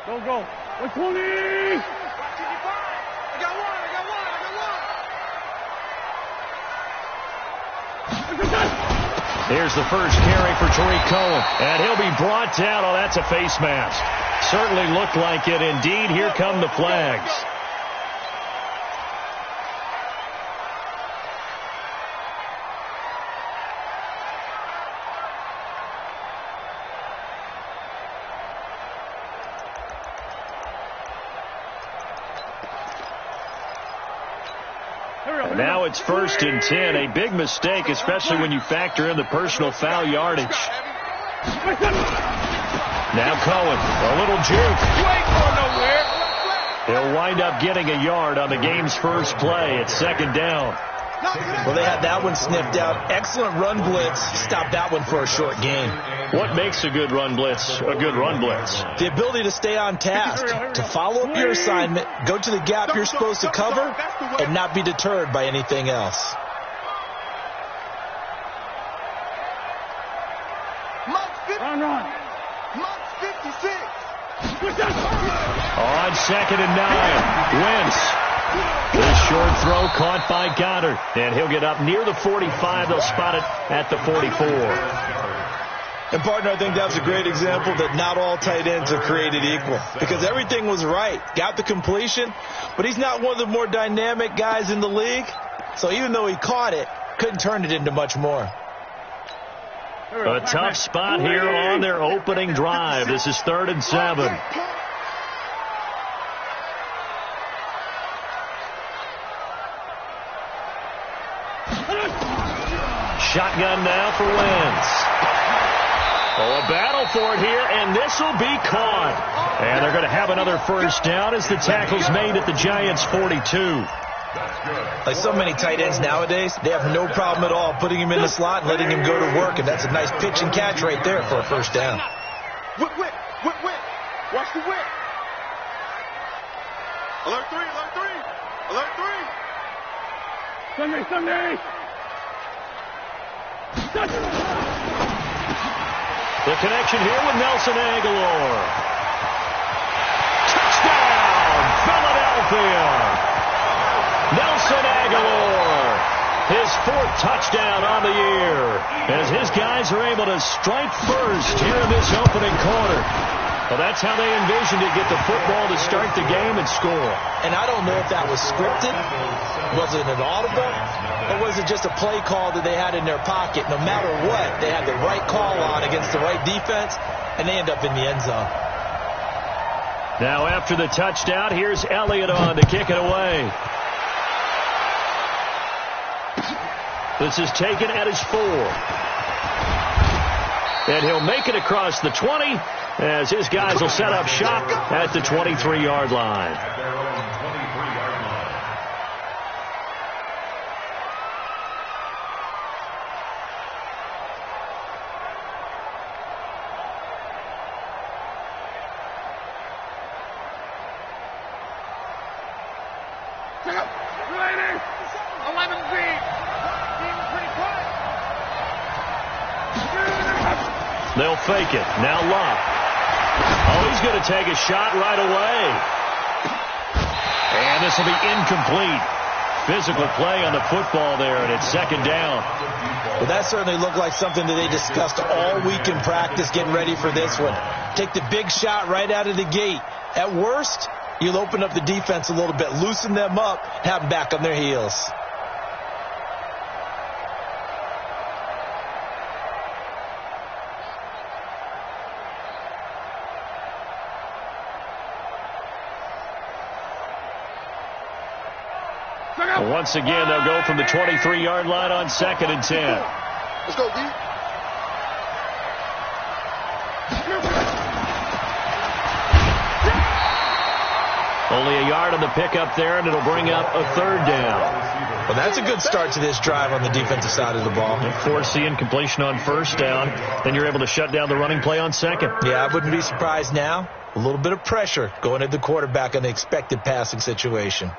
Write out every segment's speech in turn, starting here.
Go, go. Let's go, Lee! I got one. Here's the first carry for Tarik Cohen. And he'll be brought down. Oh, that's a face mask. Certainly looked like it. Indeed, here come the flags. And now it's 1st and 10. A big mistake, especially when you factor in the personal foul yardage. Now Cohen, a little juke. You ain't going nowhere. He'll wind up getting a yard on the game's first play. It's 2nd down. Well, they had that one sniffed out. Excellent run blitz. Stopped that one for a short gain. What makes a good run blitz a good run blitz? The ability to stay on task, to follow up your assignment, go to the gap you're supposed to cover, and not be deterred by anything else. Run. Monk's 56. On 2nd and 9. Wentz. This short throw caught by Goddard. And he'll get up near the 45. They'll spot it at the 44. And, partner, I think that's a great example that not all tight ends are created equal. Because everything was right. Got the completion. But he's not one of the more dynamic guys in the league. So even though he caught it, couldn't turn it into much more. A tough spot here on their opening drive. This is 3rd and 7. Shotgun now for Wentz. Oh, a battle for it here, and this will be caught. And they're going to have another first down as the tackle's made at the Giants' 42. Like so many tight ends nowadays, they have no problem at all putting him in the slot and letting him go to work, and that's a nice pitch and catch right there for a first down. Whip. Watch the whip. Alert 3. Sunday. The connection here with Nelson Agholor. Touchdown, Philadelphia. Nelson Agholor, his 4th touchdown on the year, as his guys are able to strike first here in this opening quarter. Well, that's how they envisioned to get the football to start the game and score. And I don't know if that was scripted. Was it an audible? Or was it just a play call that they had in their pocket? No matter what, they had the right call on against the right defense, and they end up in the end zone. Now after the touchdown, here's Elliott on to kick it away. This is taken at his 4. And he'll make it across the 20 as his guys will set up shop at the 23-yard line. They'll fake it. Now Love. Oh, he's going to take a shot right away. And this will be incomplete. Physical play on the football there, and it's 2nd down. Well, that certainly looked like something that they discussed all week in practice getting ready for this one. Take the big shot right out of the gate. At worst, you'll open up the defense a little bit, loosen them up, have them back on their heels. Once again, they'll go from the 23-yard line on 2nd and 10. Let's go, D. Only a yard on the pickup there, and it'll bring up a 3rd down. Well, that's a good start to this drive on the defensive side of the ball. Force the incompletion on 1st down. Then you're able to shut down the running play on 2nd. Yeah, I wouldn't be surprised now. A little bit of pressure going at the quarterback on the expected passing situation.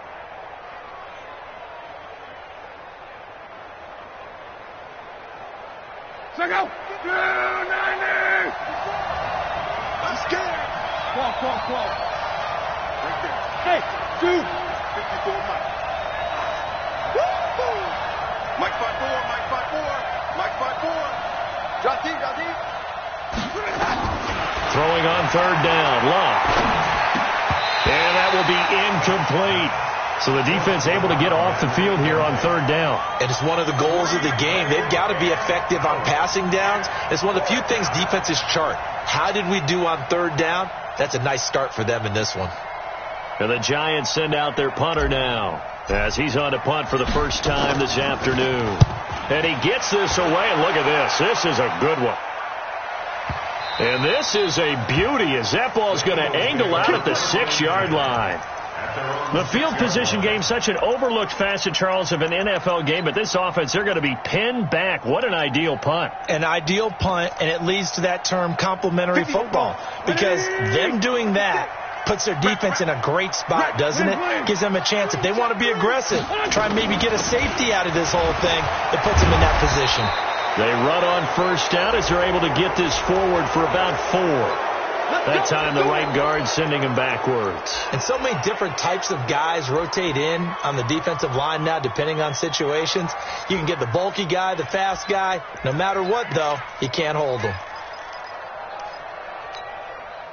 Go! 290! I'm scared. Call. Right there. Hey, dude. 54 Mike. Woo! Mike 5-4, Mike 5-4, Mike 5-4. Drop deep. Throwing on third down. Love. And that will be incomplete. So the defense able to get off the field here on third down. And it's one of the goals of the game. They've got to be effective on passing downs. It's one of the few things defenses chart. How did we do on third down? That's a nice start for them in this one. And the Giants send out their punter now as he's on to punt for the first time this afternoon. And he gets this away. And look at this. This is a good one. And this is a beauty as that ball is going to angle out at the 6-yard line. The field position game, such an overlooked facet, Charles, of an NFL game, but this offense, they're going to be pinned back. What an ideal punt. An ideal punt, and it leads to that term complementary football, because them doing that puts their defense in a great spot, doesn't it? Gives them a chance. If they want to be aggressive, try and maybe get a safety out of this whole thing, it puts them in that position. They run on first down as they're able to get this forward for about 4. That time the right guard sending him backwards. And so many different types of guys rotate in on the defensive line now depending on situations. You can get the bulky guy, the fast guy. No matter what, though, you can't hold them.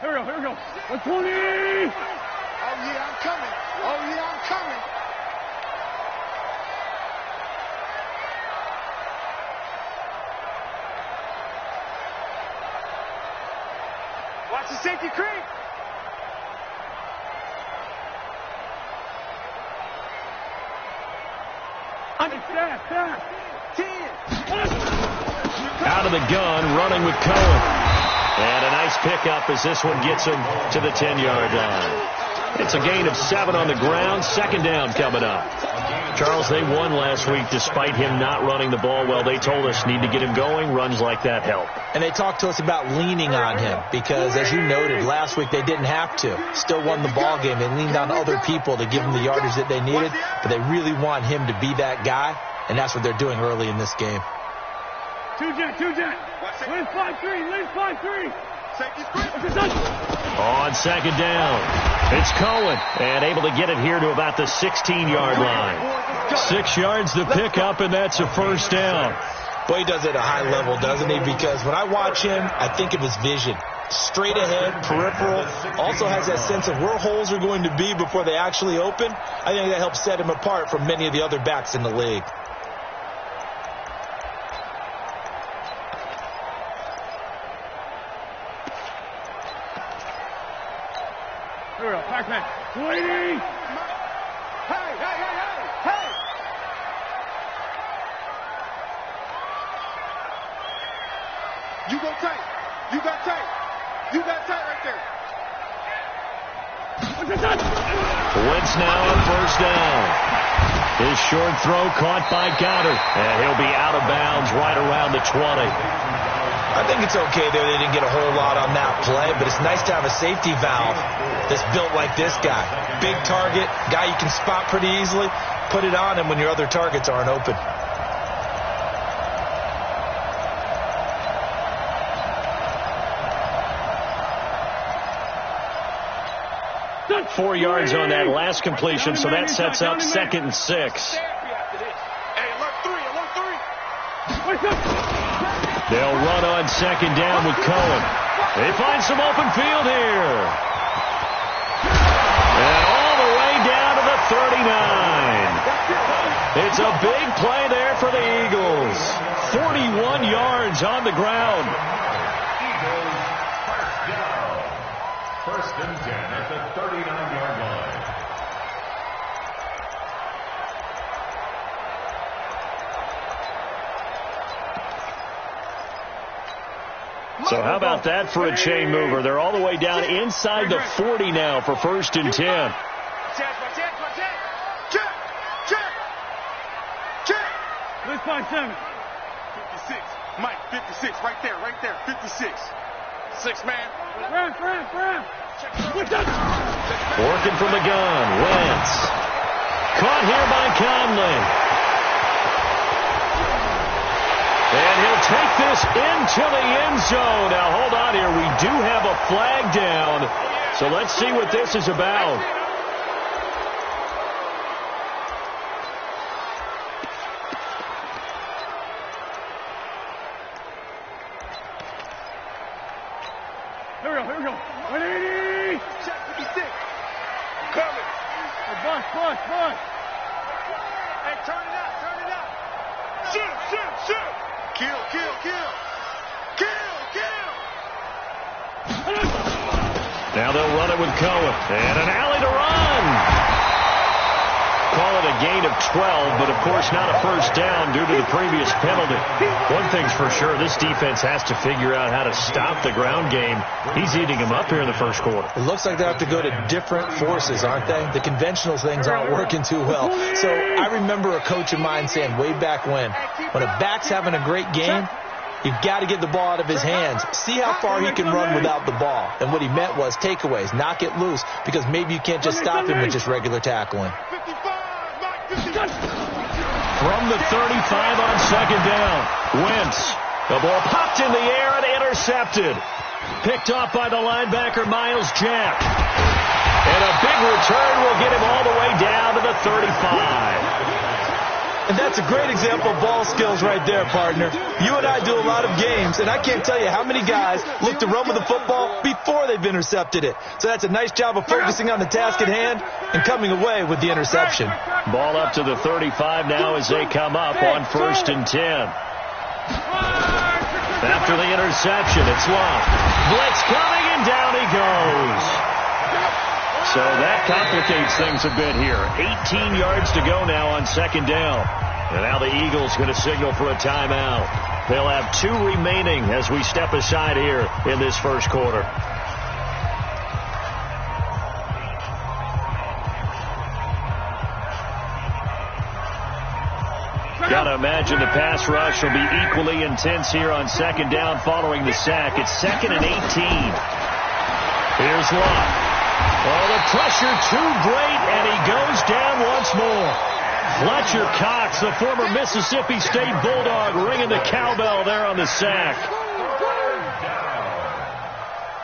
Here we go. 120. Oh, yeah, I'm coming. Watch the safety creep. Stop. 10. Out of the gun, running with Cohen. And a nice pickup as this one gets him to the 10-yard line. It's a gain of 7 on the ground. Second down coming up. Charles, they won last week despite him not running the ball well. They told us need to get him going. Runs like that help. And they talked to us about leaning on him because, as you noted, last week they didn't have to. Still won the ball game. They leaned on other people to give them the yardage that they needed, but they really want him to be that guy, and that's what they're doing early in this game. Two jet. Lead 5-3. Safety screen. On second down, it's Cohen, and able to get it here to about the 16-yard line. 6 yards the pickup, and that's a first down. Boy, he does it at a high level, doesn't he? Because when I watch him, I think of his vision. Straight ahead, peripheral, also has that sense of where holes are going to be before they actually open. I think that helps set him apart from many of the other backs in the league. Here we go. Pac-Man. Waiting. Hey. You go tight. You got tight right there. Wentz now on first down. His short throw caught by Goddard, and he'll be out of bounds right around the 20. I think it's okay there. They didn't get a whole lot on that play, but it's nice to have a safety valve that's built like this guy. Big target, guy you can spot pretty easily. Put it on him when your other targets aren't open. Good 4 yards on that last completion, so that sets up 2nd and 6. Hey, alert 3. They'll run on second down with Cohen. They find some open field here. And all the way down to the 39. It's a big play there for the Eagles. 41 yards on the ground. First and 10 at the 39-yard line. So how about that for a chain mover? They're all the way down inside the 40 now for first and 10. Check. Lead 5-7. 56. Mike, 56. Right there. 56. 6 man. Ramp. Working from the gun. Wentz. Caught here by Conley. And he'll take this into the end zone. Now, hold on here. We do have a flag down. So let's see what this is about. Here we go. 180. Check 56. Coming. Bus. Hey, turn it out. Shoot. Kill. Now they'll run it with Cohen. And an alley to run. Call it a gain of 12, but of course not a first down due to the previous penalty. One thing's for sure, this defense has to figure out how to stop the ground game. He's eating them up here in the first quarter. It looks like they have to go to different forces, aren't they? The conventional things aren't working too well. So I remember a coach of mine saying way back when a back's having a great game, you've got to get the ball out of his hands. See how far he can run without the ball. And what he meant was takeaways, knock it loose, because maybe you can't just stop him with just regular tackling. 55, Mike 56. From the 35 on second down, Wentz. The ball popped in the air and intercepted. Picked off by the linebacker, Myles Jack. And a big return will get him all the way down to the 35. And that's a great example of ball skills right there, partner. You and I do a lot of games, and I can't tell you how many guys look to run with the football before they've intercepted it. So that's a nice job of focusing on the task at hand and coming away with the interception. Ball up to the 35 now as they come up on 1st and 10. After the interception, it's Love. Blitz coming, and down he goes. So that complicates things a bit here. 18 yards to go now on second down. And now the Eagles going to signal for a timeout. They'll have 2 remaining as we step aside here in this first quarter. Got to imagine the pass rush will be equally intense here on second down following the sack. It's 2nd and 18. Here's Love. Oh, the pressure too great, and he goes down once more. Fletcher Cox, the former Mississippi State Bulldog, ringing the cowbell there on the sack.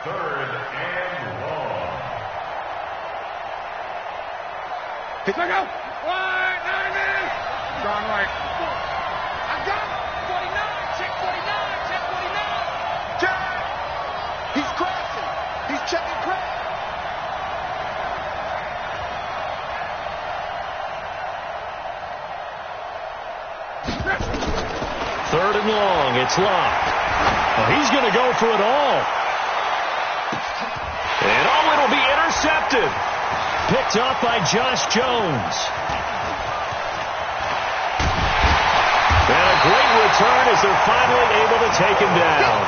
Third and long. Pick up. 9 minutes. Gone right. I got it. 49. Check 49. Check 49. Jack. He's crashing. He's checking crash. Third and long. It's locked. Well, he's going to go for it all. And it'll be intercepted. Picked up by Josh Jones. And a great return as they're finally able to take him down.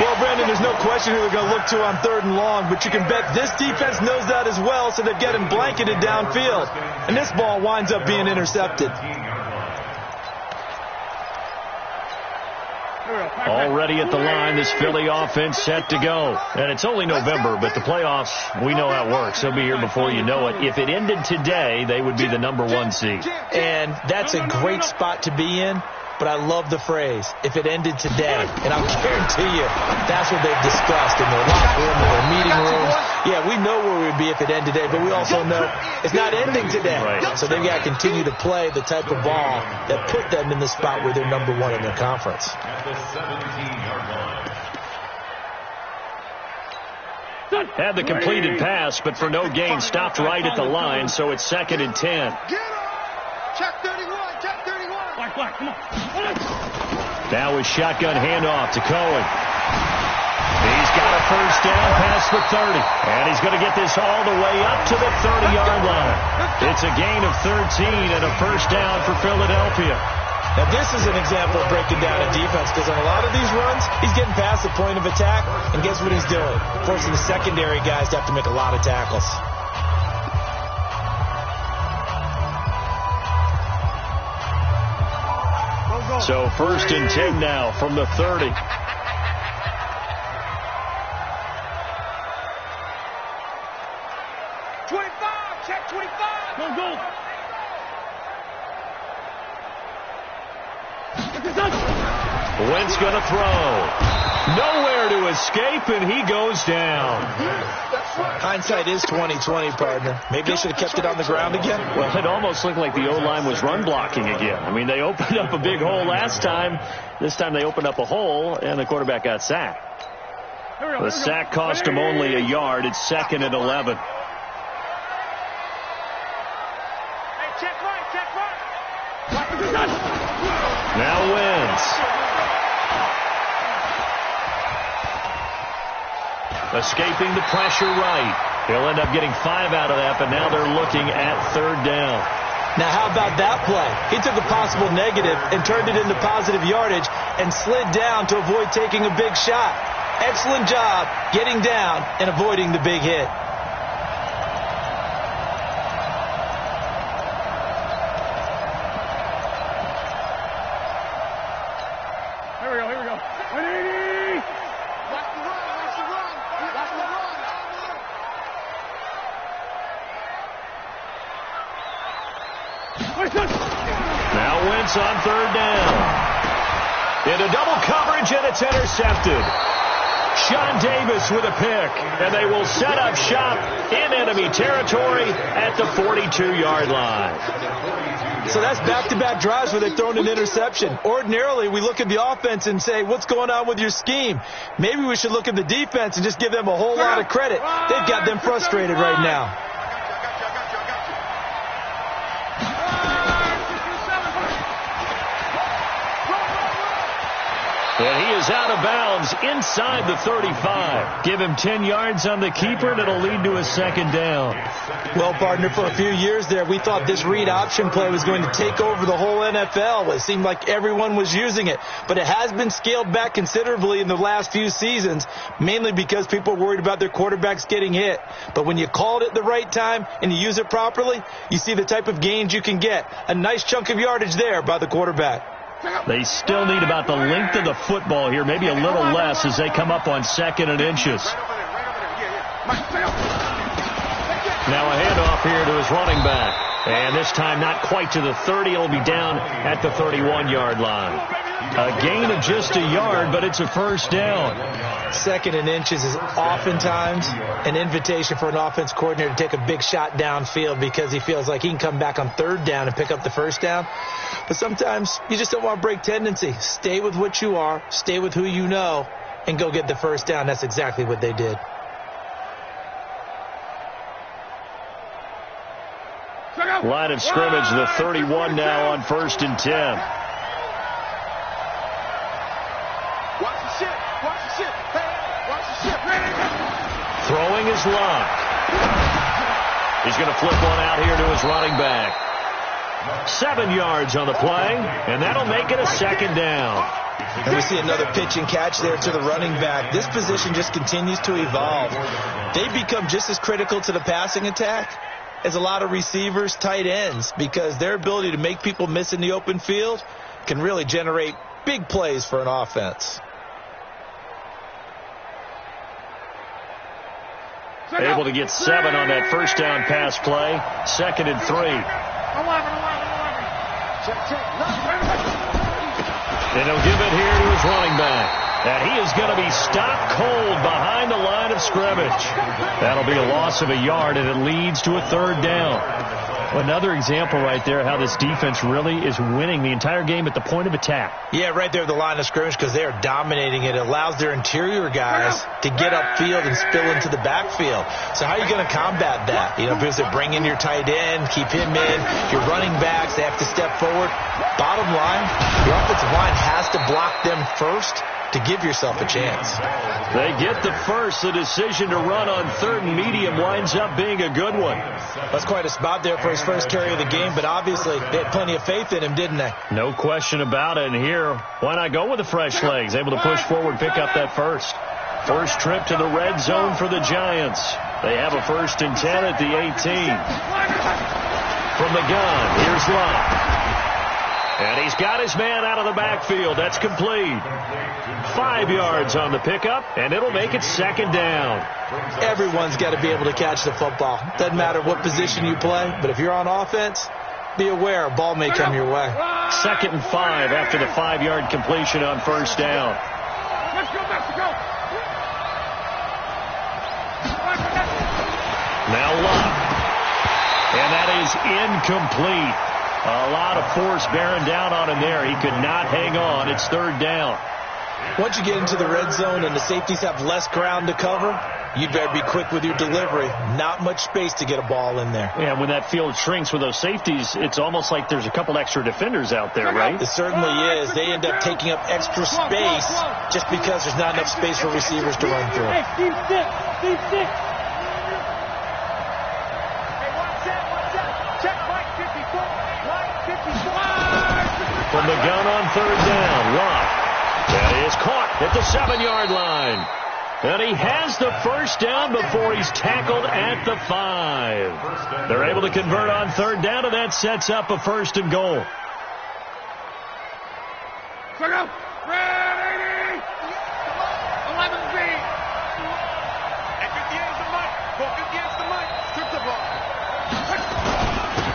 Well, Brandon, there's no question who they're going to look to on 3rd and long, but you can bet this defense knows that as well, so they're getting blanketed downfield. And this ball winds up being intercepted. Already at the line, this Philly offense set to go. And it's only November, but the playoffs, we know how it works. They'll be here before you know it. If it ended today, they would be the #1 seed. And that's a great spot to be in, but I love the phrase, if it ended today. And I'll guarantee you, that's what they've discussed in their locker room, in their meeting rooms. Yeah, we know where we'd be if it ended today, but we also know it's not ending today. Right. So they've got to continue to play the type of ball that put them in the spot where they're #1 in their conference. At the 17-yard line. Had the completed pass, but for no gain, stopped right at the line, so it's 2nd and 10. Get him. Check 31. Check 31. Black, come on. Now his shotgun handoff to Cohen. He's got a first down past the 30. And he's going to get this all the way up to the 30-yard line. It's a gain of 13 and a first down for Philadelphia. Now, this is an example of breaking down a defense, because on a lot of these runs, he's getting past the point of attack, and guess what he's doing? Forcing the secondary guys to have to make a lot of tackles. So 1st and 10 now from the 30. Check 25. Go. Wentz going to throw. Nowhere to escape, and he goes down. Hindsight is 20/20, partner. Maybe they should have kept it on the ground again. Well, it almost looked like the O-line was run blocking again. I mean, they opened up a big hole last time. This time they opened up a hole, and the quarterback got sacked. The sack cost him only a yard. It's 2nd and 11. Now Wentz. Escaping the pressure right. He'll end up getting 5 out of that, but now they're looking at 3rd down. Now, how about that play? He took a possible negative and turned it into positive yardage and slid down to avoid taking a big shot. Excellent job getting down and avoiding the big hit. Here we go. 180! Watch the run. Now Wentz on 3rd down. Into double coverage, and it's intercepted. Sean Davis with a pick, and they will set up shop in enemy territory at the 42-yard line. So that's back-to-back drives where they've thrown an interception. Ordinarily, we look at the offense and say, what's going on with your scheme? Maybe we should look at the defense and just give them a whole lot of credit. They've got them frustrated right now. And he is out of bounds inside the 35. Give him 10 yards on the keeper, and it'll lead to a 2nd down. Well, partner, for a few years there, we thought this read option play was going to take over the whole NFL. It seemed like everyone was using it. But it has been scaled back considerably in the last few seasons, mainly because people are worried about their quarterbacks getting hit. But when you call it at the right time and you use it properly, you see the type of gains you can get. A nice chunk of yardage there by the quarterback. They still need about the length of the football here, maybe a little less as they come up on 2nd and inches. Now a handoff here to his running back. And this time not quite to the 30. It'll be down at the 31-yard line. A gain of just a yard, but it's a 1st down. 2nd and inches is oftentimes an invitation for an offense coordinator to take a big shot downfield because he feels like he can come back on 3rd down and pick up the 1st down. But sometimes you just don't want to break tendency. Stay with what you are, stay with who you know, and go get the 1st down. That's exactly what they did. Line of scrimmage, the 31 now on 1st and 10. Watch the shit. Hey, watch the shit. Throwing his lock. He's going to flip one out here to his running back. 7 yards on the play, and that'll make it a 2nd down. And we see another pitch and catch there to the running back. This position just continues to evolve. They become just as critical to the passing attack as a lot of receivers, tight ends, because their ability to make people miss in the open field can really generate big plays for an offense. Able to get 7 on that 1st down pass play. 2nd and 3. 11. And he'll give it here to his running back. And he is going to be stopped cold behind the line of scrimmage. That'll be a loss of a yard, and it leads to a 3rd down. Another example right there how this defense really is winning the entire game at the point of attack. Yeah, right there at the line of scrimmage because they are dominating it. It allows their interior guys to get upfield and spill into the backfield. So how are you going to combat that? You know, because they bring in your tight end, keep him in. Your running backs, they have to step forward. Bottom line, your offensive line has to block them first to give yourself a chance. They get the first. The decision to run on 3rd and medium winds up being a good one. That's quite a spot there for his first carry of the game, but obviously they had plenty of faith in him, didn't they? No question about it. And here, why not go with the fresh legs? Able to push forward, pick up that first. First trip to the red zone for the Giants. They have a 1st and 10 at the 18. From the gun, here's Locke. And he's got his man out of the backfield. That's complete. 5 yards on the pickup, and it'll make it 2nd down. Everyone's got to be able to catch the football. Doesn't matter what position you play, but if you're on offense, be aware, a ball may come your way. 2nd and 5 after the 5-yard completion on 1st down. Let's go, Mexico! Now Love. And that is incomplete. A lot of force bearing down on him there. He could not hang on. It's 3rd down. Once you get into the red zone and the safeties have less ground to cover, you'd better be quick with your delivery. Not much space to get a ball in there. Yeah, when that field shrinks with those safeties, it's almost like there's a couple extra defenders out there, right? It certainly is. They end up taking up extra space just because there's not enough space for receivers to run through. Hey, Steve Stick! Steve Stick! From the gun on 3rd down, Love. That is caught at the 7-yard line. And he has the 1st down before he's tackled at the 5. They're able to convert on 3rd down, and that sets up a 1st and goal. Check out! Red 80! 11B! And 58 is the mic. 58 is the mic. Strip the ball.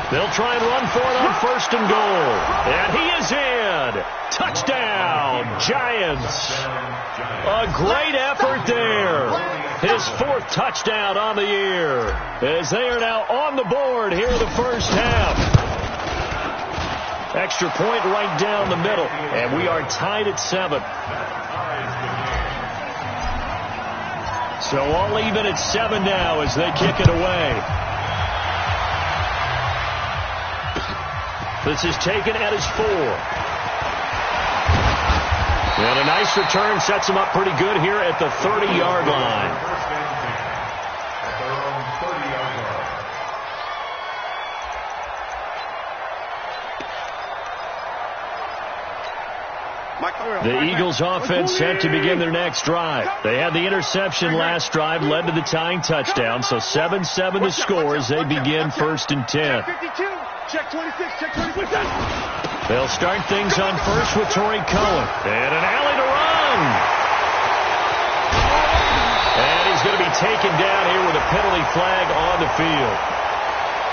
They'll try and run for it on 1st and goal. And he is in. Touchdown, Giants. A great effort there. His 4th touchdown on the year. As they are now on the board here in the 1st half. Extra point right down the middle. And we are tied at 7. So all even at 7 now as they kick it away. This is taken at his 4. And a nice return sets him up pretty good here at the 30-yard line. The Eagles offense set to begin their next drive. They had the interception last drive, led to the tying touchdown, so 7-7 the score as they begin 1st and 10. Check 26, check 26. They'll start things on 1st with Torrey Cohen. And an alley to run. And he's going to be taken down here with a penalty flag on the field.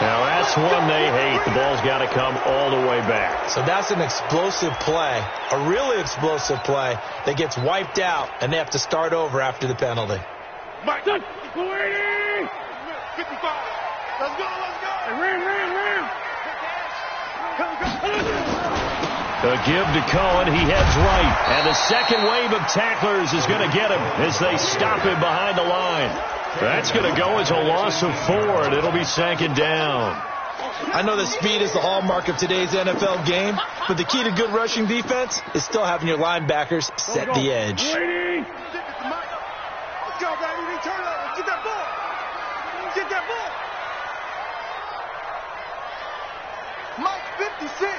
Now that's one they hate. The ball's got to come all the way back. So that's an explosive play, a really explosive play that gets wiped out, and they have to start over after the penalty. Mike, 55. Let's go, let's go. Ram! A give to Cohen. He heads right. And the second wave of tacklers is going to get him as they stop him behind the line. That's going to go as a loss of 4, and it'll be 2nd down. I know that speed is the hallmark of today's NFL game, but the key to good rushing defense is still having your linebackers set the edge. Let's go, baby. Turn it over. Get that ball. Get that ball. Mike, 56.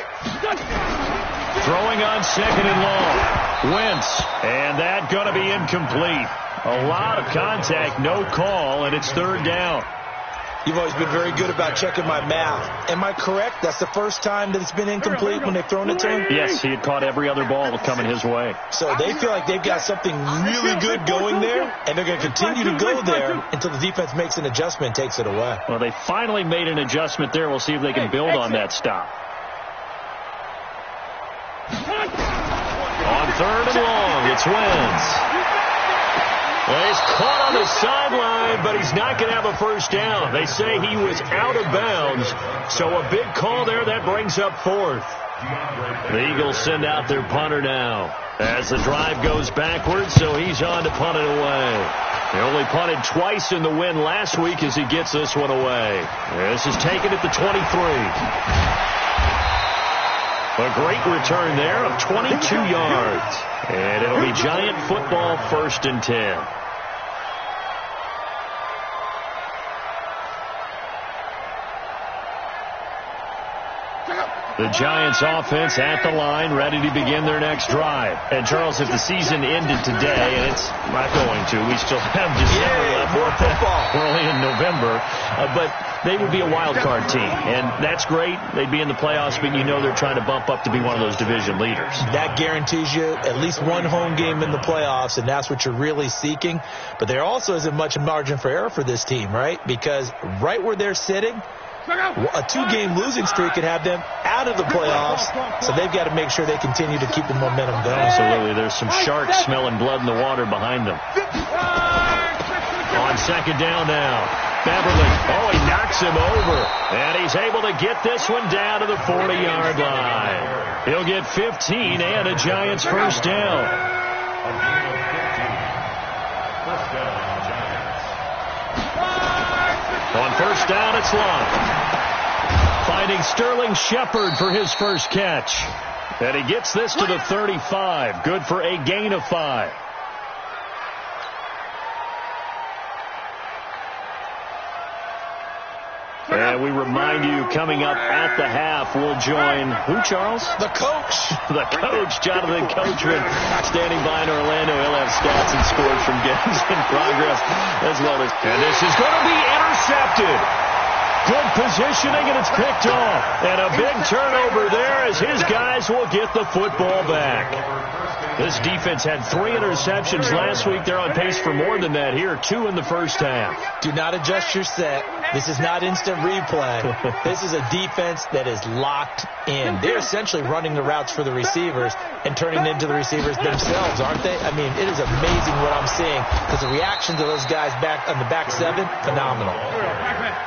Throwing on 2nd and long. Wentz. And that going to be incomplete. A lot of contact, no call, and it's 3rd down. You've always been very good about checking my math. Am I correct? That's the first time that it's been incomplete when they've thrown it to him? Yes, he had caught every other ball coming his way. So they feel like they've got something really good going there, and they're going to continue to go there until the defense makes an adjustment and takes it away. Well, they finally made an adjustment there. We'll see if they can build on that stop. On 3rd and long, it's Wentz. Well, he's caught on the sideline, but he's not going to have a 1st down. They say he was out of bounds, so a big call there. That brings up 4th. The Eagles send out their punter now as the drive goes backwards, so he's on to punt it away. He only punted twice in the win last week as he gets this one away. This is taken at the 23. A great return there of 22 yards. And it'll be Giant football 1st and 10. The Giants offense at the line, ready to begin their next drive. And Charles, if the season ended today, and it's not going to, we still have December left. More football. We're only in November, but they would be a wild card team, and that's great. They'd be in the playoffs, but you know they're trying to bump up to be one of those division leaders. That guarantees you at least one home game in the playoffs, and that's what you're really seeking. But there also isn't much margin for error for this team, right? Because right where they're sitting, A 2-game losing streak could have them out of the playoffs, so they've got to make sure they continue to keep the momentum going. Absolutely. There's some sharks smelling blood in the water behind them. On second down now. Beverly. Oh, he knocks him over. And he's able to get this one down to the 40-yard line. He'll get 15 and a Giants first down. On first down, it's Love. Finding Sterling Shepard for his first catch. And he gets this to the 35. Good for a gain of 5. And we remind you, coming up at the half, we'll join who, Charles? The coach. The coach, Jonathan Coachman, standing by in Orlando. He'll have stats and scores from games in progress as well as. And this is going to be intercepted. Good positioning, and it's picked off. And a big turnover there as his guys will get the football back. This defense had 3 interceptions last week. They're on pace for more than that here, 2 in the first half. Do not adjust your set. This is not instant replay. This is a defense that is locked in. They're essentially running the routes for the receivers and turning into the receivers themselves, aren't they? I mean, it is amazing what I'm seeing because the reaction to those guys back on the back 7, phenomenal.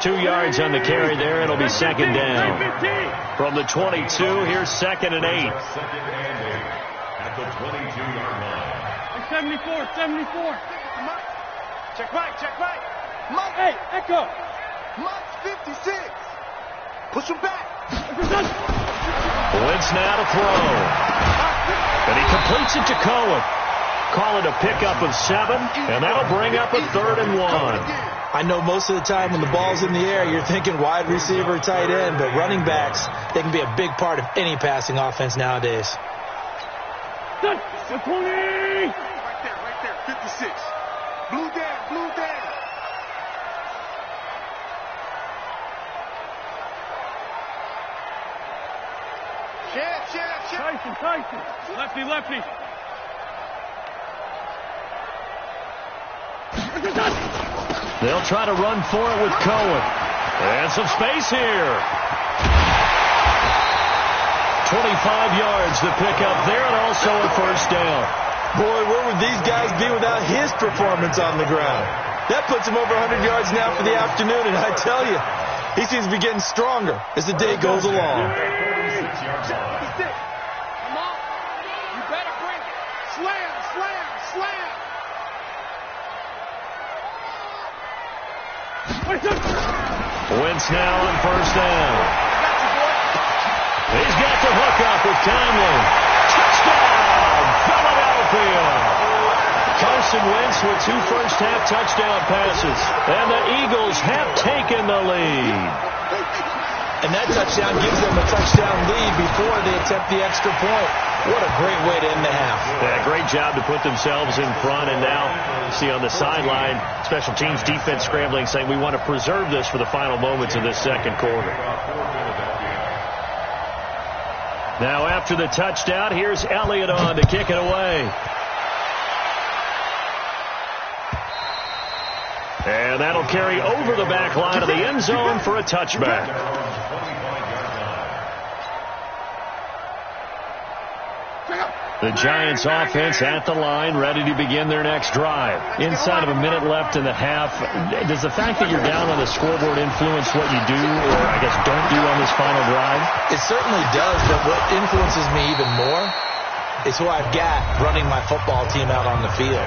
2 yards on the carry there. It'll be second down. From the 22, here's second and 8. At the 22-yard line. 74. Check right. Mike. Hey, Echo. Mike's 56. Push him back. Wentz now to throw. And he completes it to Cohen. Call it a pickup of 7, and that'll bring up a 3rd and 1. I know most of the time when the ball's in the air, you're thinking wide receiver, tight end, but running backs, they can be a big part of any passing offense nowadays. Right there, 56. Blue down. Tyson. Lefty. They'll try to run for it with Cohen. And some space here. 25 yards to pick up there, and also a first down. Boy, where would these guys be without his performance on the ground? That puts him over 100 yards now for the afternoon, and I tell you, he seems to be getting stronger as the day goes along. Wentz now on first down. He's got the hook up with Conley. Touchdown, Philadelphia. Carson Wentz with 2 first-half touchdown passes. And the Eagles have taken the lead. And that touchdown gives them a touchdown lead before they attempt the extra point. What a great way to end the half. Yeah, great job to put themselves in front. And now you see on the sideline, special teams defense scrambling, saying we want to preserve this for the final moments of this second quarter. Now after the touchdown, here's Elliott on to kick it away. And that'll carry over the back line of the end zone for a touchback. The Giants offense at the line, ready to begin their next drive. Inside of a minute left in the half, does the fact that you're down on the scoreboard influence what you do, or I guess don't do on this final drive? It certainly does, but what influences me even more is who I've got running my football team out on the field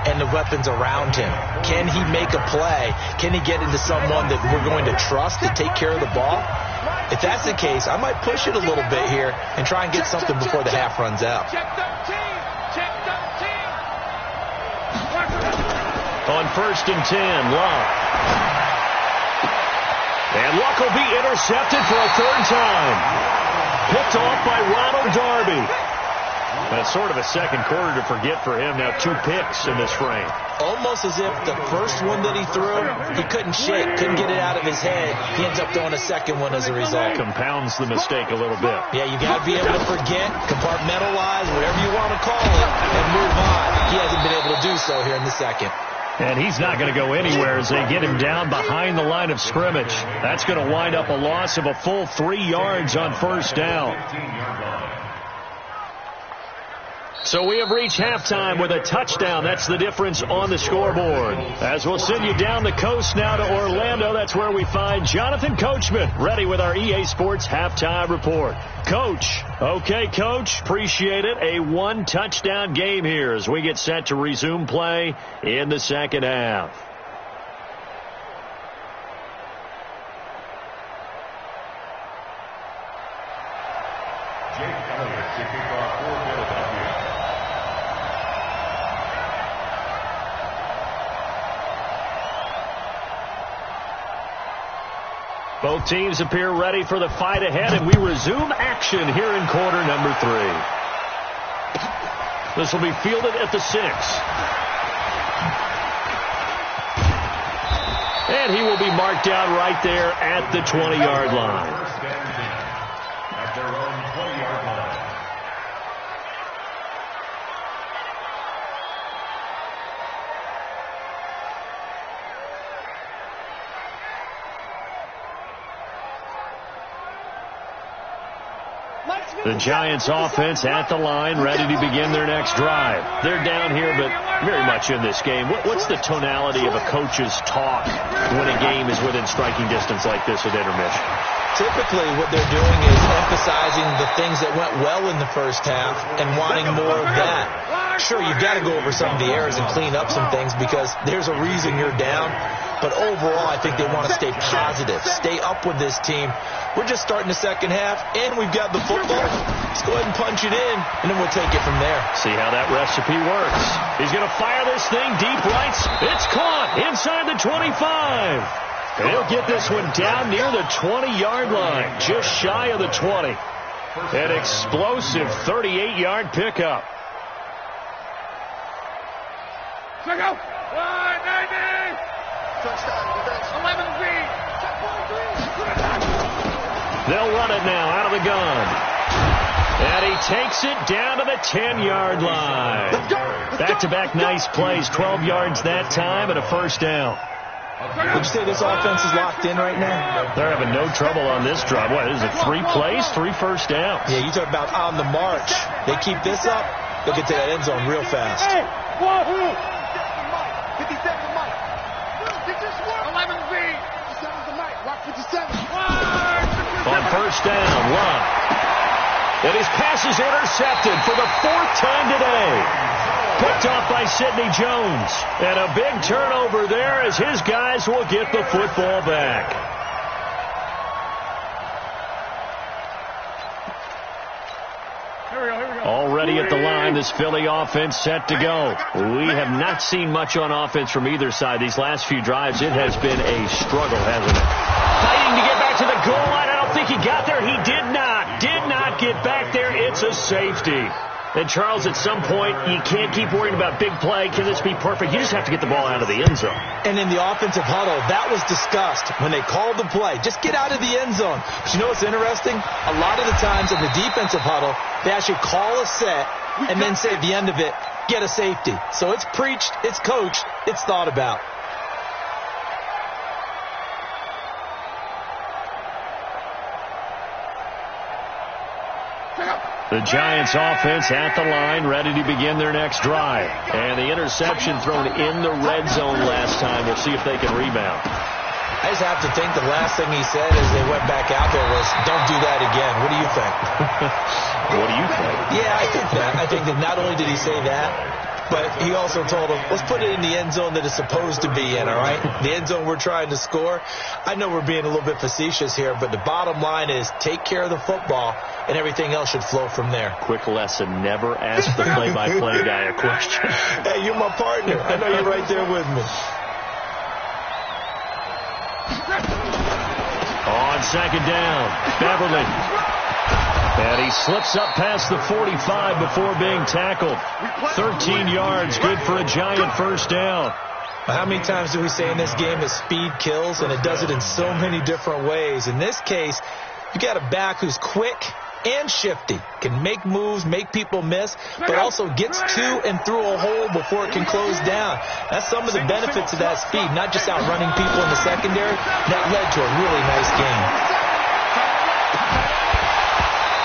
and the weapons around him. Can he make a play? Can he get into someone that we're going to trust to take care of the ball? If that's the case, I might push it a little bit here and try and get something before the half runs out. On first and 10, Luck. And Luck will be intercepted for a 3rd time. Picked off by Ronald Darby. That's sort of a second quarter to forget for him. Now 2 picks in this frame. Almost as if the first one that he threw, he couldn't shake, couldn't get it out of his head. He ends up throwing a second one as a result. Compounds the mistake a little bit. Yeah, you got to be able to forget, compartmentalize, whatever you want to call it, and move on. He hasn't been able to do so here in the second. And he's not going to go anywhere as they get him down behind the line of scrimmage. That's going to wind up a loss of a full 3 yards on first down. So we have reached halftime with a touchdown. That's the difference on the scoreboard. As we'll send you down the coast now to Orlando, that's where we find Jonathan Coachman, ready with our EA Sports Halftime Report. Coach. Okay, Coach. Appreciate it. A 1-touchdown game here as we get set to resume play in the second half. Jake Elliott to kick off for Philadelphia. Both teams appear ready for the fight ahead, and we resume action here in quarter number 3. This will be fielded at the 6. And he will be marked down right there at the 20-yard line. First and 10 at their own 20-yard line. The Giants offense at the line, ready to begin their next drive. They're down here, but very much in this game. What's the tonality of a coach's talk when a game is within striking distance like this at intermission? Typically, what they're doing is emphasizing the things that went well in the first half and wanting more of that. Sure, you've got to go over some of the errors and clean up some things because there's a reason you're down. But overall, I think they want to stay positive, stay up with this team. We're just starting the second half, and we've got the football. Let's go ahead and punch it in, and then we'll take it from there. See how that recipe works. He's going to fire this thing deep right. It's caught inside the 25. And he'll get this one down near the 20-yard line, just shy of the 20. An explosive 38-yard pickup. Check out. 190. Touchdown. 11 feet. They'll run it now out of the gun. And he takes it down to the 10-yard line. Back-to-back nice plays, 12 yards that time and a first down. Would you say this offense is locked in right now? They're having no trouble on this drive. What is it, 3 plays, 3 first downs? Yeah, you talk about on the march. They keep this up, they'll get to that end zone real fast. 11 feet. On first down, run. And his pass is intercepted for the 4th time today. Picked off by Sidney Jones. And a big turnover there as his guys will get the football back. Here we go. Already at the line, this Philly offense set to go. We have not seen much on offense from either side. These last few drives, it has been a struggle, hasn't it? Fighting to get back to the goal line. I don't think he got there. He did not get back there. It's a safety. And, Charles, at some point, you can't keep worrying about big play. Can this be perfect? You just have to get the ball out of the end zone. And in the offensive huddle, that was discussed when they called the play. Just get out of the end zone. But you know what's interesting? A lot of the times in the defensive huddle, they actually call a set and then say at the end of it, get a safety. So it's preached, it's coached, it's thought about. The Giants offense at the line, ready to begin their next drive. And the interception thrown in the red zone last time. We'll see if they can rebound. I just have to think the last thing he said as they went back out there was, don't do that again. What do you think? What do you think? Yeah, I think that. I think that not only did he say that, but he also told them, let's put it in the end zone that it's supposed to be in, all right? The end zone we're trying to score. I know we're being a little bit facetious here, but the bottom line is take care of the football, and everything else should flow from there. Quick lesson, never ask the play-by-play guy a question. Hey, you're my partner. I know you're right there with me. On second down, Beverly. And he slips up past the 45 before being tackled. 13 yards, good for a Giant first down. How many times do we say in this game that speed kills, and it does it in so many different ways? In this case, you got a back who's quick, and shifty. Can make moves, make people miss, but also gets to and through a hole before it can close down. That's some of the benefits of that speed, not just outrunning people in the secondary. That led to a really nice game.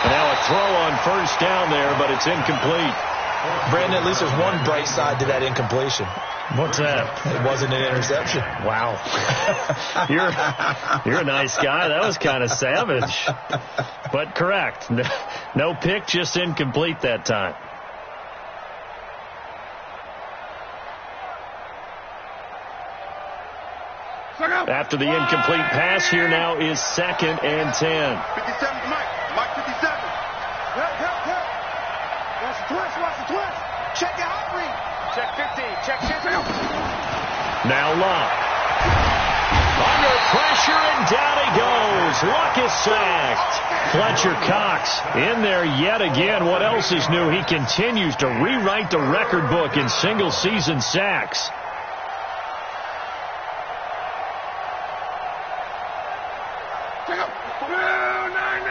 And now a throw on first down there, but it's incomplete. Brandon, at least there's one bright side to that incompletion. What's that? It wasn't an interception. Wow. You're a nice guy. That was kind of savage. But correct. No pick, just incomplete that time. After the incomplete pass, here now is 2nd and 10. 57, Mike 57. Watch the twist. Check it out, read. Check 15, check 15. Now Luck. Under pressure, and down he goes. Luck is sacked. Fletcher Cox in there yet again. What else is new? He continues to rewrite the record book in single-season sacks. Check out. 90.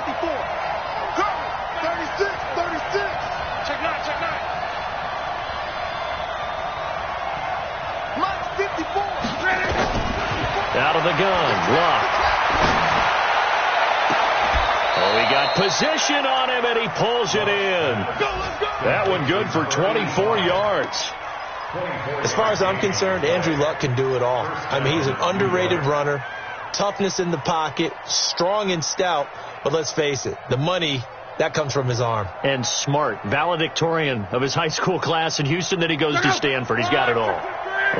54. Go. 36. Check 9. Mike 54. Out of the gun, Luck. Oh, he got position on him, and he pulls it in. That one good for 24 yards. As far as I'm concerned, Andrew Luck can do it all. I mean, he's an underrated runner. Toughness in the pocket, strong and stout, but let's face it, the money, that comes from his arm. And smart, valedictorian of his high school class in Houston, then he goes to Stanford. He's got it all.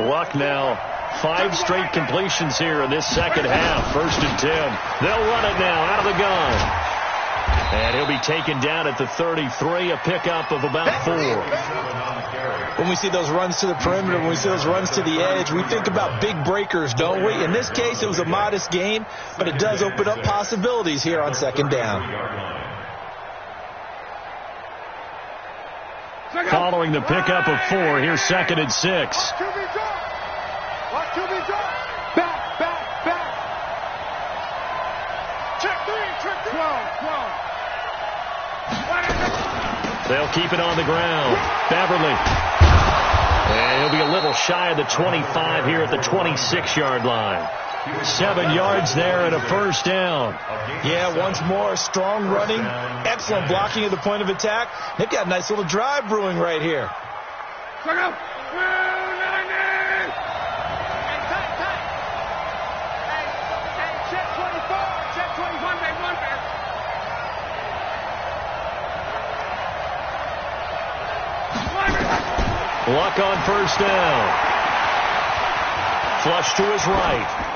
Luck now, 5 straight completions here in this second half. 1st and 10. They'll run it now out of the gun. And he'll be taken down at the 33, a pickup of about 4. When we see those runs to the perimeter, when we see those runs to the edge, we think about big breakers, don't we? In this case, it was a modest gain, but it does open up possibilities here on 2nd down. Following the pickup of 4, here's 2nd and 6. Watch QB drop. Back. Check 3. 12. They'll keep it on the ground. Beverly. And he'll be a little shy of the 25 here at the 26-yard line. 7 yards there and a 1st down. Yeah, once more, strong running, excellent blocking at the point of attack. They've got a nice little drive brewing right here. Check out. Check 24. Check 21. They won there. Luck on 1st down. Flush to his right.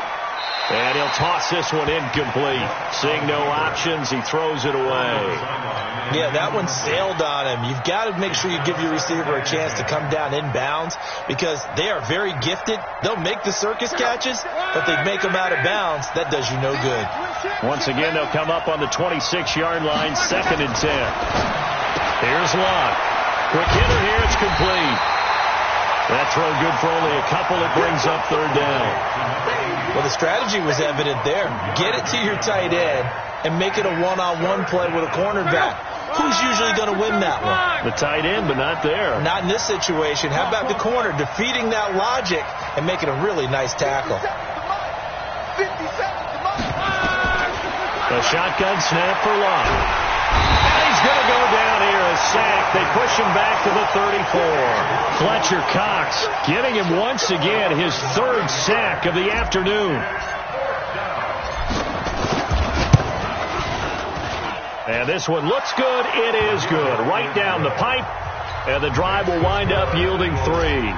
And he'll toss this one incomplete. Seeing no options, he throws it away. Yeah, that one sailed on him. You've got to make sure you give your receiver a chance to come down inbounds because they are very gifted. They'll make the circus catches, but they make them out of bounds. That does you no good. Once again, they'll come up on the 26-yard line, 2nd and 10. Here's Luck. Quick hitter here, it's complete. That throw good for only a couple. It brings up 3rd down. Well, the strategy was evident there. Get it to your tight end and make it a one-on-one play with a cornerback. Who's usually going to win that one? The tight end, but not there. Not in this situation. How about the corner defeating that logic and making a really nice tackle? A shotgun snap for Luck. And he's going to go down here, a sack. They push him back to the 34. Fletcher Cox getting him once again his 3rd sack of the afternoon. And this one looks good. It is good. Right down the pipe. And the drive will wind up yielding 3.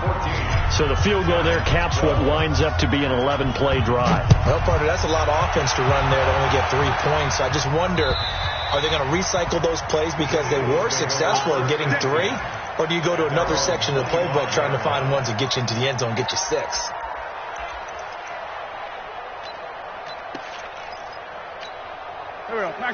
So the field goal there caps what winds up to be an 11-play drive. Well, partner, that's a lot of offense to run there to only get 3 points. I just wonder, are they going to recycle those plays because they were successful in getting 3? Or do you go to another section of the playbook trying to find ones that get you into the end zone and get you 6?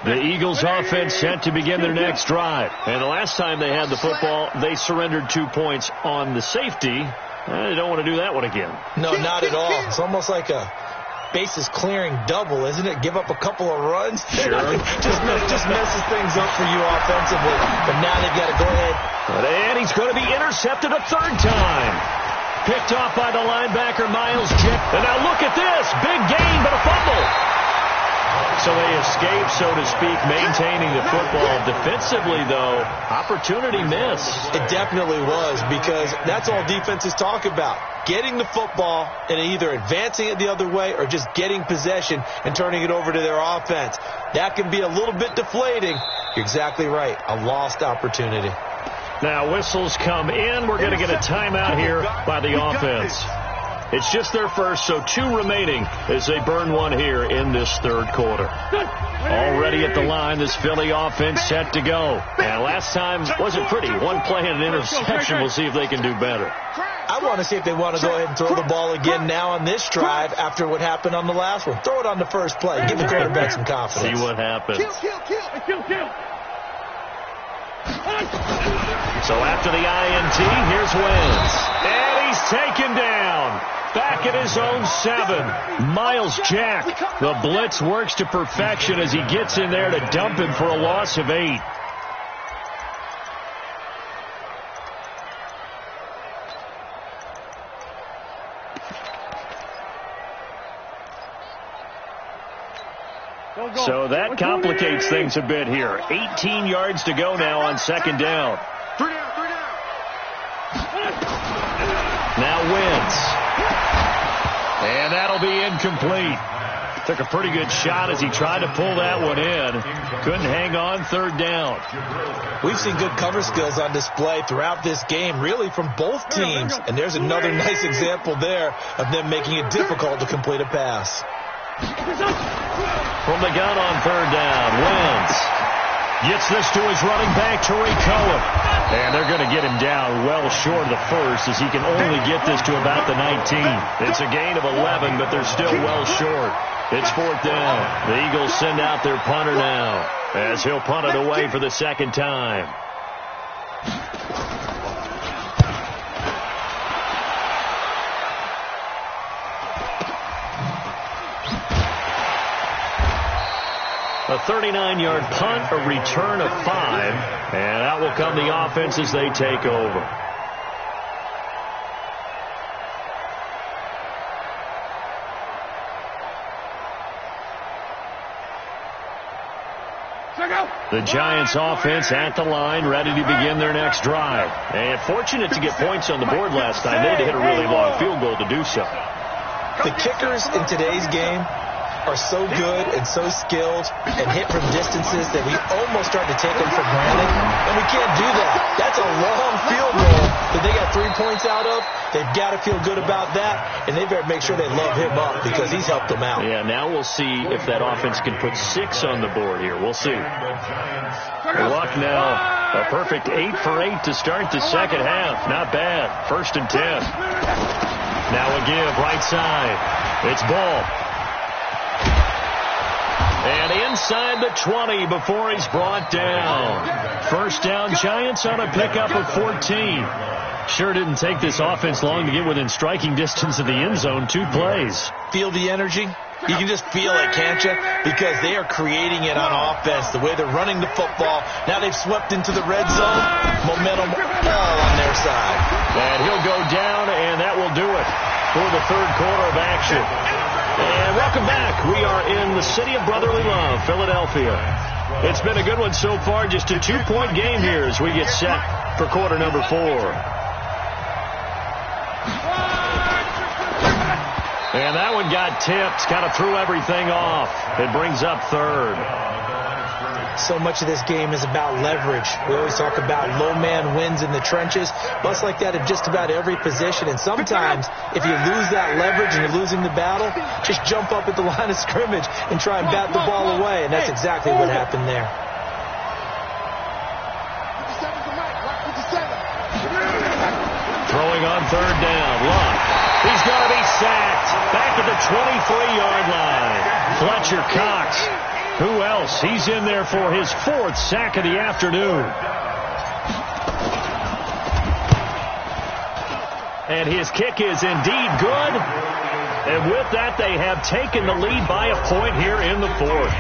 The Eagles offense set to begin their next drive. And the last time they had the football, they surrendered 2 points on the safety. They don't want to do that one again. No, not at all. It's almost like a bases clearing double, isn't it? Give up a couple of runs. Sure. just messes things up for you offensively. But now they've got to go ahead. And he's going to be intercepted a third time. Picked off by the linebacker, Myles Jack. And now look at this. Big gain, but a fumble. So they escape, so to speak, maintaining the football. Defensively, though, opportunity missed. It definitely was, because that's all defenses talk about. Getting the football and either advancing it the other way or just getting possession and turning it over to their offense. That can be a little bit deflating. You're exactly right. A lost opportunity. Now whistles come in. We're going to get a timeout here by the offense. It's just their first, so 2 remaining as they burn one here in this third quarter. Already at the line, this Philly offense set to go. And last time wasn't pretty. One play and an interception. We'll see if they can do better. I want to see if they want to go ahead and throw the ball again now on this drive after what happened on the last one. Throw it on the first play. Give the quarterback some confidence. See what happens. Kill. So after the INT, here's Wentz. And he's taken down. Back at his own 7. Myles Jack. The blitz works to perfection as he gets in there to dump him for a loss of 8. So that complicates things a bit here. 18 yards to go now on second down. 3 down. Now Wentz. And that'll be incomplete. Took a pretty good shot as he tried to pull that one in. Couldn't hang on, third down. We've seen good cover skills on display throughout this game, really from both teams. And there's another nice example there of them making it difficult to complete a pass. From the gun on third down, Wentz gets this to his running back, Tariq Cohen. And they're going to get him down well short of the first as he can only get this to about the 19. It's a gain of 11, but they're still well short. It's fourth down. The Eagles send out their punter now as he'll punt it away for the second time. A 39-yard punt, a return of 5, and out will come the offense as they take over. The Giants offense at the line, ready to begin their next drive. And fortunate to get points on the board last time. They had to hit a really long field goal to do so. The kickers in today's game are so good and so skilled and hit from distances that we almost start to take them for granted. And we can't do that. That's a long field goal that they got 3 points out of. They've got to feel good about that, and they better make sure they love him up because he's helped them out. Yeah, now we'll see if that offense can put 6 on the board here. We'll see. Luck now. A perfect 8 for 8 to start the second half. Not bad. 1st and 10. Now a give right side. It's Ball. And inside the 20 before he's brought down. First down, Giants on a pickup of 14. Sure didn't take this offense long to get within striking distance of the end zone. 2 plays. Feel the energy? You can just feel it, can't you? Because they are creating it on offense. The way they're running the football. Now they've swept into the red zone. Momentum all on their side. And he'll go down, and that will do it for the third quarter of action. And welcome back. We are in the city of brotherly love, Philadelphia. It's been a good one so far. Just a 2-point game here as we get set for quarter number 4. And that one got tipped. Kind of threw everything off. It brings up third. So much of this game is about leverage. We always talk about low man wins in the trenches. Much like that in just about every position. And sometimes, if you lose that leverage and you're losing the battle, just jump up at the line of scrimmage and try and bat the ball away. And that's exactly what happened there. Throwing on third down. Luck. He's going to be sacked. Back at the 23-yard line. Fletcher Cox. Who else? He's in there for his 4th sack of the afternoon. And his kick is indeed good. And with that, they have taken the lead by a point here in the fourth.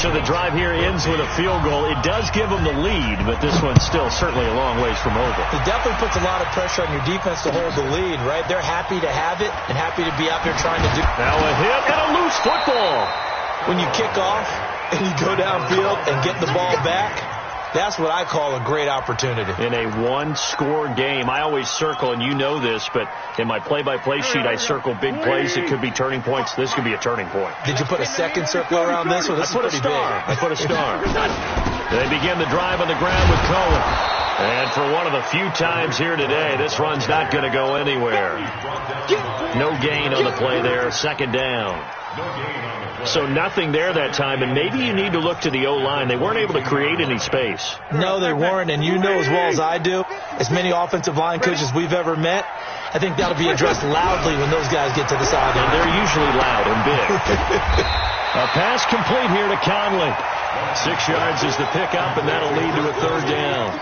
So the drive here ends with a field goal. It does give them the lead, but this one's still certainly a long ways from over. It definitely puts a lot of pressure on your defense to hold the lead, right? They're happy to have it and happy to be out there trying to do. Now a hit and a loose football. When you kick off and you go downfield and get the ball back, that's what I call a great opportunity. In a one-score game, I always circle, and you know this, but in my play-by-play sheet, I circle big plays. It could be turning points. This could be a turning point. Did you put a second circle around this one? I put a star. They begin the drive on the ground with Cohen. And for one of the few times here today, this run's not going to go anywhere. No gain on the play there. Second down. So nothing there that time, and maybe you need to look to the O-line. They weren't able to create any space. No, they weren't, and you know as well as I do, as many offensive line coaches we've ever met, I think that'll be addressed loudly when those guys get to the sideline. They're usually loud and big. A pass complete here to Conley. 6 yards is the pickup, and that'll lead to a third down.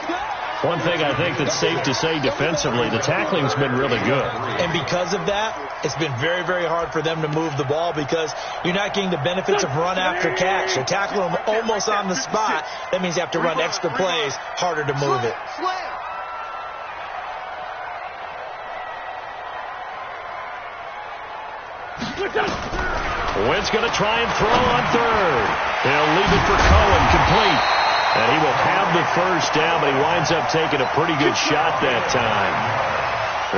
One thing I think that's safe to say defensively, the tackling's been really good. And because of that, it's been very, very hard for them to move the ball because you're not getting the benefits of run after catch. You're tackling them almost on the spot. That means you have to run extra plays, harder to move it. Wentz going to try and throw on third. He'll leave it for Cohen, complete. And he will have the first down, but he winds up taking a pretty good shot that time.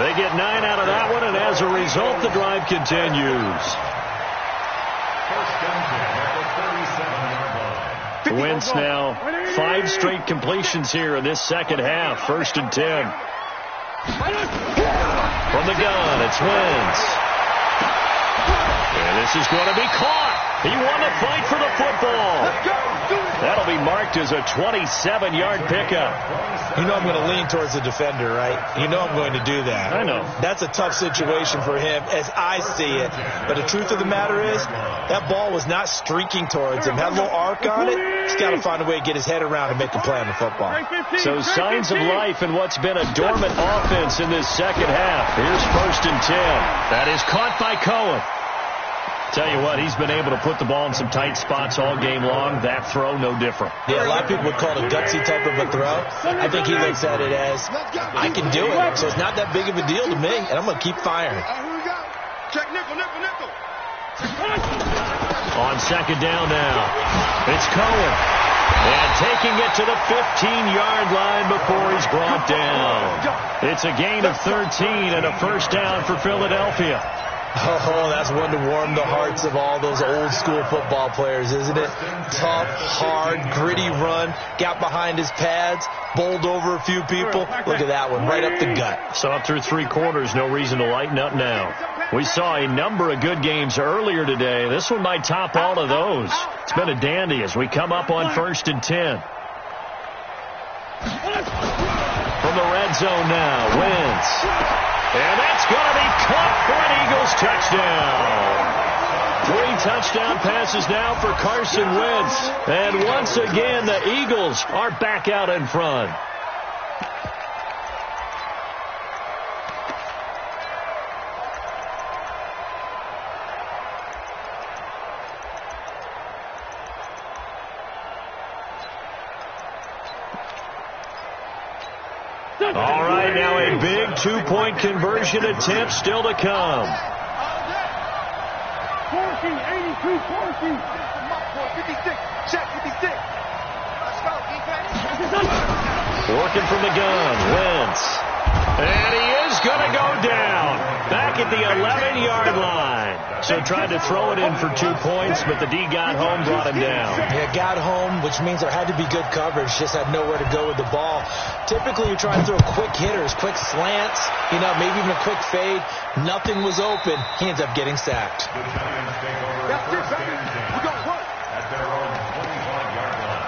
They get 9 out of that one, and as a result, the drive continues. Wentz now 5 straight completions here in this second half. 1st and 10. From the gun, it's Wentz. And this is going to be caught. He won the fight for the football. That'll be marked as a 27-yard pickup. You know I'm going to lean towards the defender, right? You know I'm going to do that. I know. That's a tough situation for him as I see it. But the truth of the matter is, that ball was not streaking towards him. Had a little arc on it. He's got to find a way to get his head around and make a play on the football. So signs of life in what's been a dormant offense in this second half. Here's 1st and 10. That is caught by Cohen. Tell you what, he's been able to put the ball in some tight spots all game long. That throw, no different. Yeah, a lot of people would call it a gutsy type of a throw. I think he looks at it as, I can do it. So it's not that big of a deal to me, and I'm going to keep firing. Check nickel. On second down now, it's Cohen. And taking it to the 15-yard line before he's brought down. It's a gain of 13 and a first down for Philadelphia. Oh, that's one to warm the hearts of all those old-school football players, isn't it? Tough, hard, gritty run, got behind his pads, bowled over a few people. Look at that one, right up the gut. Saw it through 3 quarters, no reason to lighten up now. We saw a number of good games earlier today. This one might top all of those. It's been a dandy as we come up on 1st and 10. From the red zone now, Wentz. And that's going to be caught for an Eagles touchdown. 3 touchdown passes now for Carson Wentz. And once again, the Eagles are back out in front. All right, now a big 2-point conversion attempt still to come. 82, 40. 56. Check 56. Let's go, defense. Working from the gun, Wentz. And he is going to go down. Back at the 11-yard line. So tried to throw it in for 2 points, but the D got home, brought him down. Yeah, got home, which means there had to be good coverage. Just had nowhere to go with the ball. Typically, you're trying to throw quick hitters, quick slants, maybe even a quick fade. Nothing was open. He ends up getting sacked. That's it, baby. We're going to work. At their own 25-yard line.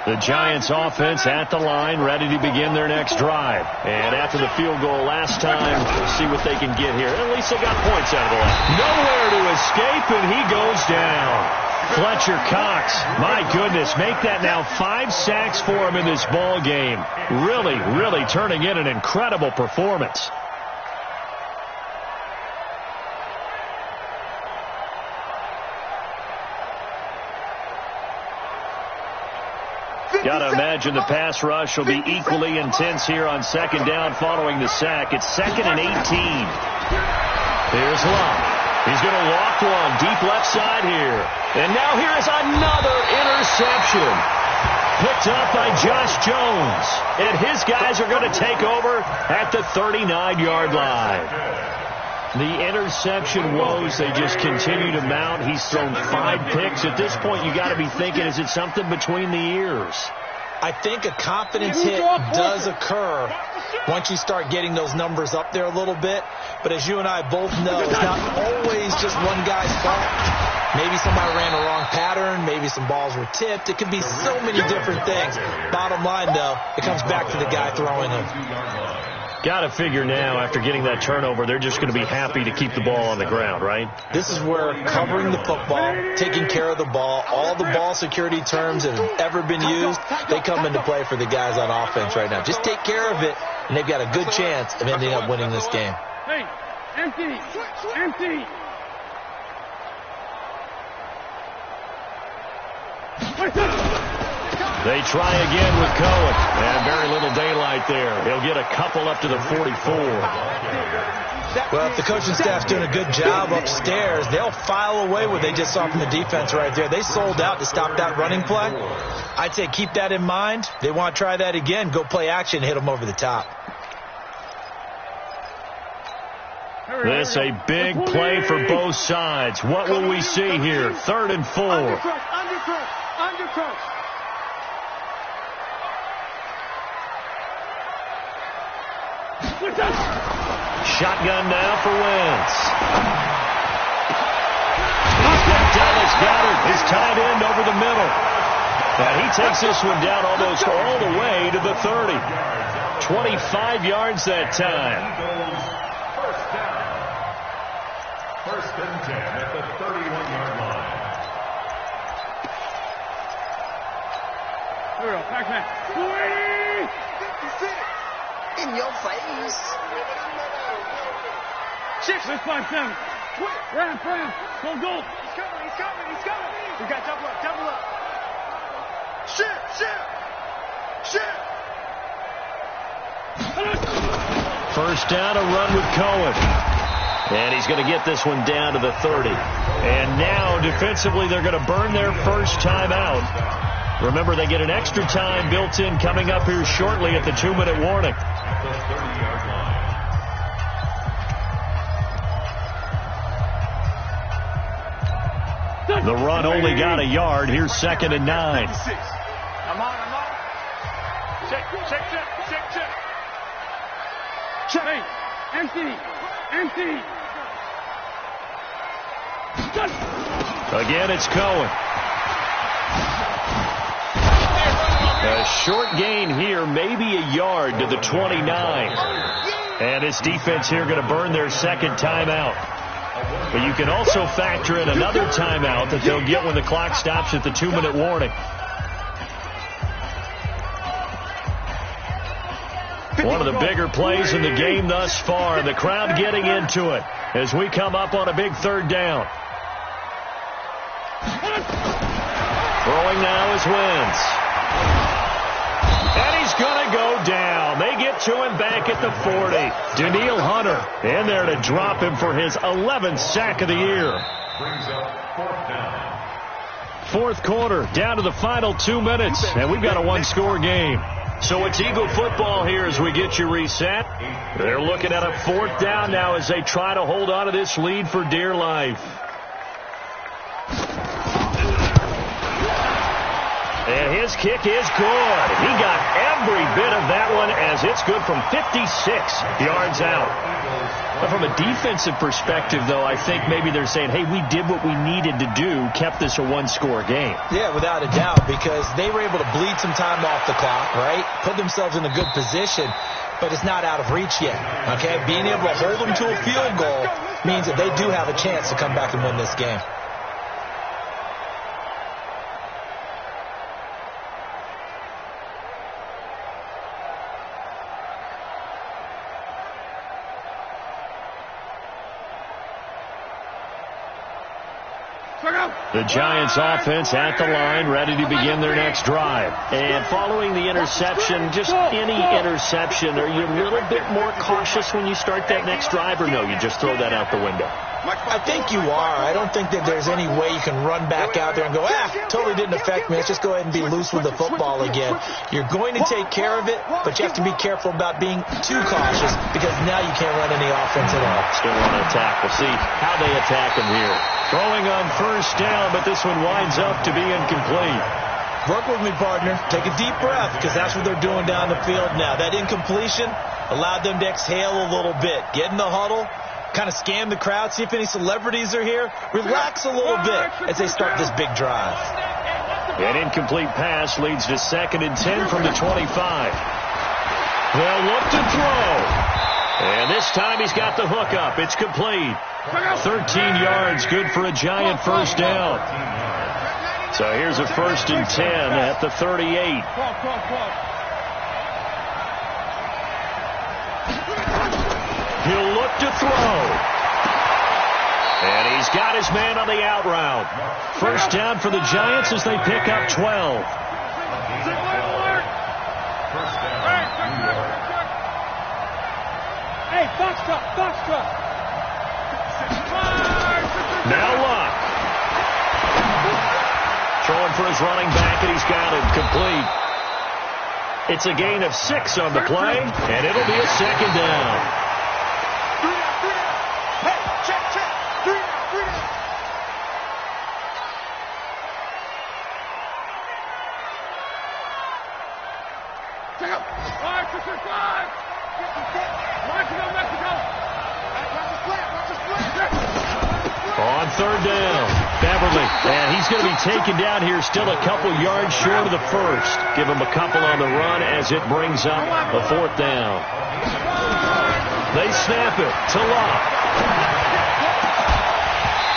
The Giants offense at the line, ready to begin their next drive. And after the field goal last time, we'll see what they can get here. At least they got points out of the line. Nowhere to escape, and he goes down. Fletcher Cox, my goodness, make that now 5 sacks for him in this ball game. Really turning in an incredible performance. Got to imagine the pass rush will be equally intense here on second down following the sack. It's 2nd and 18. Here's Love. He's going to walk one deep left side here. And now here is another interception. Picked up by Josh Jones. And his guys are going to take over at the 39-yard line. The interception woes, they just continue to mount. He's thrown 5 picks. At this point, you got to be thinking, is it something between the ears? I think a confidence hit does occur once you start getting those numbers up there a little bit. But as you and I both know, it's not always just one guy's fault. Maybe somebody ran a wrong pattern. Maybe some balls were tipped. It could be so many different things. Bottom line, though, it comes back to the guy throwing them. Got to figure now, after getting that turnover, they're just going to be happy to keep the ball on the ground, right? This is where covering the football, taking care of the ball, all the ball security terms that have ever been used, they come into play for the guys on offense right now. Just take care of it, and they've got a good chance of ending up winning this game. Hey, empty. They try again with Cohen, and very little daylight there. He'll get a couple up to the 44. Well, if the coaching staff's doing a good job upstairs, they'll file away what they just saw from the defense right there. They sold out to stop that running play. I'd say keep that in mind. They want to try that again. Go play action, hit them over the top. This a big play for both sides. What will we see here? 3rd and 4. Undercross. Shotgun now for Wentz. He's got Dallas Goedert, his tight end, over the middle. And he takes this one down almost all the way to the 30. 25 yards that time. First and 10 at the 31-yard line. Here we go, Pac-Man. In your face. This 5-7. Ramp. Go. He's coming. We got double up. Shift. First down, a run with Cohen. And he's going to get this one down to the 30. And now, defensively, they're going to burn their first timeout. Remember, they get an extra time built in coming up here shortly at the 2-minute warning. The 30-yard line. The run only got a yard. Here's 2nd and 9. I'm on. Check. Hey, empty. Again, it's Cohen. A short gain here, maybe a yard to the 29. And his defense here going to burn their second timeout. But you can also factor in another timeout that they'll get when the clock stops at the 2-minute warning. One of the bigger plays in the game thus far. The crowd getting into it as we come up on a big 3rd down. Throwing now is Wentz. And he's going to go down. They get to him back at the 40. Danielle Hunter in there to drop him for his 11th sack of the year. Brings up 4th down. 4th quarter, down to the final 2 minutes, and we've got a 1-score game. So it's Eagle football here as we get you reset. They're looking at a 4th down now as they try to hold on to this lead for dear life. And his kick is good. He got every bit of that one as it's good from 56 yards out. But from a defensive perspective, though, I think maybe they're saying, hey, we did what we needed to do, kept this a 1-score game. Yeah, without a doubt, because they were able to bleed some time off the clock, right? Put themselves in a good position, but it's not out of reach yet, okay? Being able to hold them to a field goal means that they do have a chance to come back and win this game. The Giants offense at the line, ready to begin their next drive. And following the interception, just any interception, are you a little bit more cautious when you start that next drive, or no, you just throw that out the window? I think you are. I don't think that there's any way you can run back out there and go, totally didn't affect me. Let's just go ahead and be loose with the football again. You're going to take care of it, but you have to be careful about being too cautious because now you can't run any offense at all. Still want to attack. We'll see how they attack him here. Throwing on first down, but this one winds up to be incomplete. Work with me, partner. Take a deep breath because that's what they're doing down the field now. That incompletion allowed them to exhale a little bit. Get in the huddle. Kind of scan the crowd, see if any celebrities are here. Relax a little bit as they start this big drive. An incomplete pass leads to 2nd and 10 from the 25. They'll look to throw. And this time he's got the hook up. It's complete. 13 yards, good for a Giant first down. So here's a 1st and 10 at the 38. He'll look to throw. And he's got his man on the out route. First down for the Giants as they pick up 12. Hey, box truck. Now Luck. Throwing for his running back, and he's got it complete. It's a gain of 6 on the play, and it'll be a 2nd down. Hey, check. 3 down. Check out. 5, 6, 5. Mexico. Watch this flat. On 3rd down, Beverly, and he's going to be taken down here, still a couple yards short of the first. Give him a couple on the run as it brings up a 4th down. They snap it to Luck.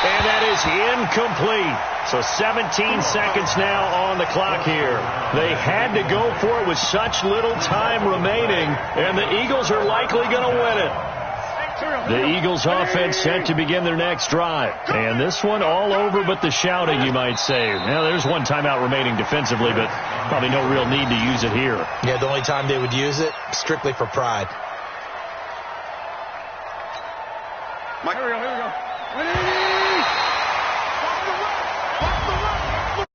And that is incomplete. So 17 seconds now on the clock here. They had to go for it with such little time remaining, and the Eagles are likely going to win it. The Eagles offense set to begin their next drive. And this one all over but the shouting, you might say. Now, there's one timeout remaining defensively, but probably no real need to use it here. Yeah, the only time they would use it, strictly for pride. Here we go.